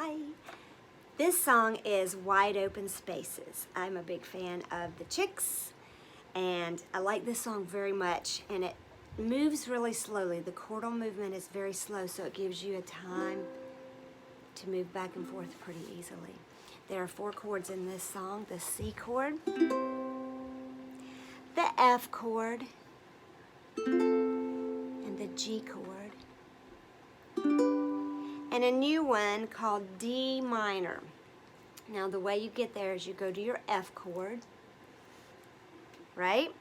Hi. This song is Wide Open Spaces. I'm a big fan of the Chicks, and I like this song very much, and it moves really slowly. The chordal movement is very slow, so it gives you a time to move back and forth pretty easily. There are 4 chords in this song: the C chord, the F chord, and the G chord, and a new one called D minor. Now the way you get there is you go to your F chord, right?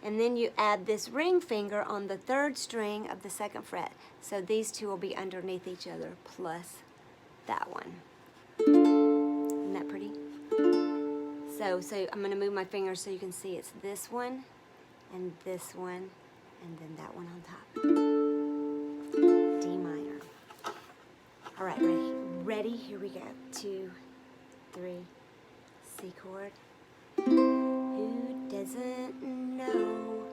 And then you add this ring finger on the 3rd string of the 2nd fret. So these two will be underneath each other plus that one. Isn't that pretty? So I'm going to move my fingers so you can see it's this one and this one and then that one on top. D minor. All right, ready? Here we go. 2, 3, C chord. Who doesn't know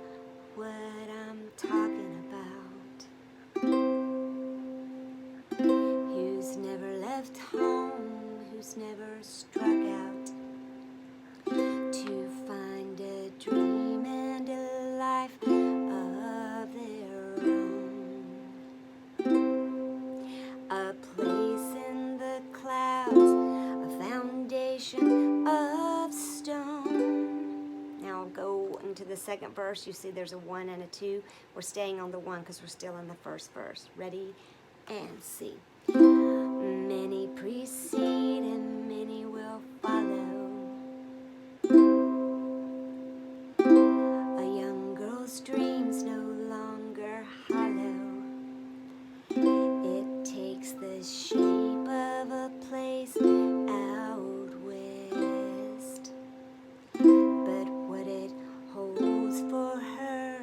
what I'm talking about? Who's never left home? Who's never struck out to find a dream and a life of their own? A place in the clouds, a foundation of stone. Now I'll go into the 2nd verse. You see there's a 1 and a 2. We're staying on the 1 because we're still in the 1st verse. Ready? And C. Many precede and many will follow. A young girl's dreams no longer hollow. It takes the shape of a place out west, but what it holds for her,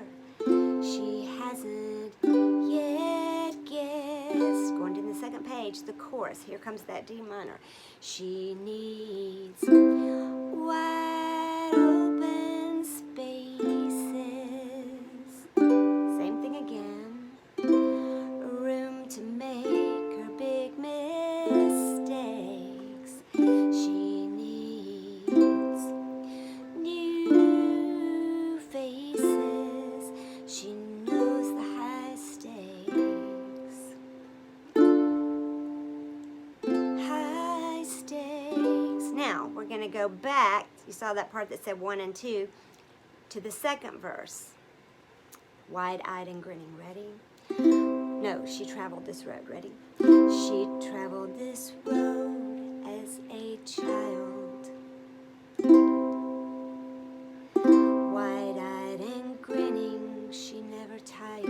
she hasn't yet guessed. Going to the 2nd page, the chorus. Here comes that D minor. She needs wide open spaces. Same thing again. Room to make her big mistakes. She needs new faces. She knows the high stakes. High stakes. Now we're going to go back. You saw that part that said 1 and 2 to the 2nd verse. Wide-eyed and grinning. Ready? No, she traveled this road. Ready? She traveled this road as a child. Wide-eyed and grinning, she never tired.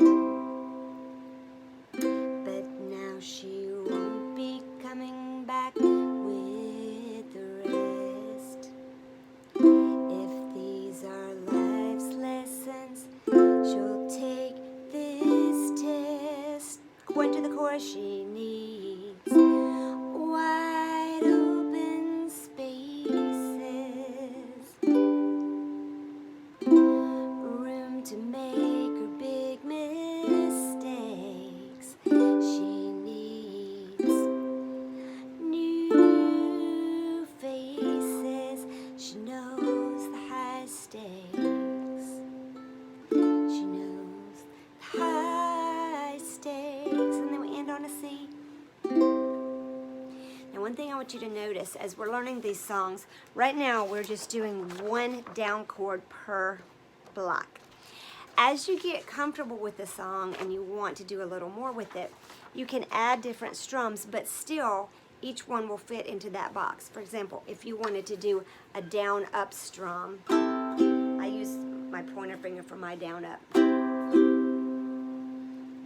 But now she won't be coming back with the rest. If these are life's lessons, she'll take this test. Going to the chorus, she needs wide open spaces. Room to make her big mistakes. She needs new faces. She knows the high stakes. She knows the high stakes. And then we end on a C. Now one thing I want you to notice as we're learning these songs, right now we're just doing 1 down chord per block. As you get comfortable with the song and you want to do a little more with it, you can add different strums, but still each one will fit into that box. For example, if you wanted to do a down up strum, I use my pointer finger for my down up.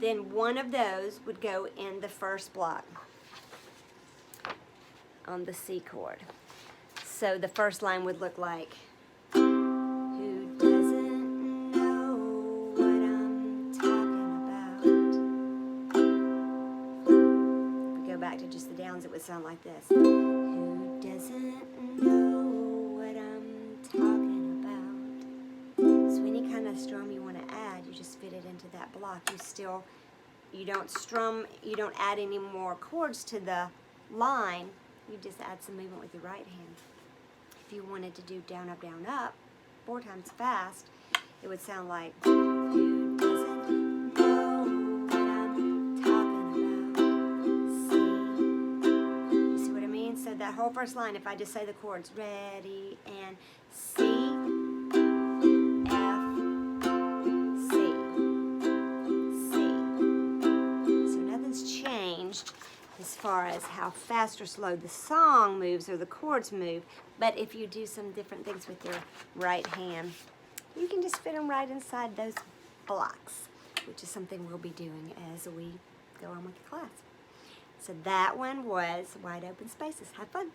Then one of those would go in the 1st block on the C chord. So the 1st line would look like, who doesn't know what I'm talking about? If we go back to just the downs, it would sound like this. Who doesn't know what I'm talking about? So any kind of strum you want to add, you just fit it into that block. You don't strum, you don't add any more chords to the line, you just add some movement with your right hand. If you wanted to do down, up, 4 times fast, it would sound like, who doesn't know what I'm talking about? See? You see what I mean? So that whole first line, if I just say the chords, ready, and C, F, C, C. So nothing's changed as far as how fast or slow the song moves or the chords move, but if you do some different things with your right hand, you can just fit them right inside those blocks, which is something we'll be doing as we go on with the class. So that one was Wide Open Spaces. Have fun.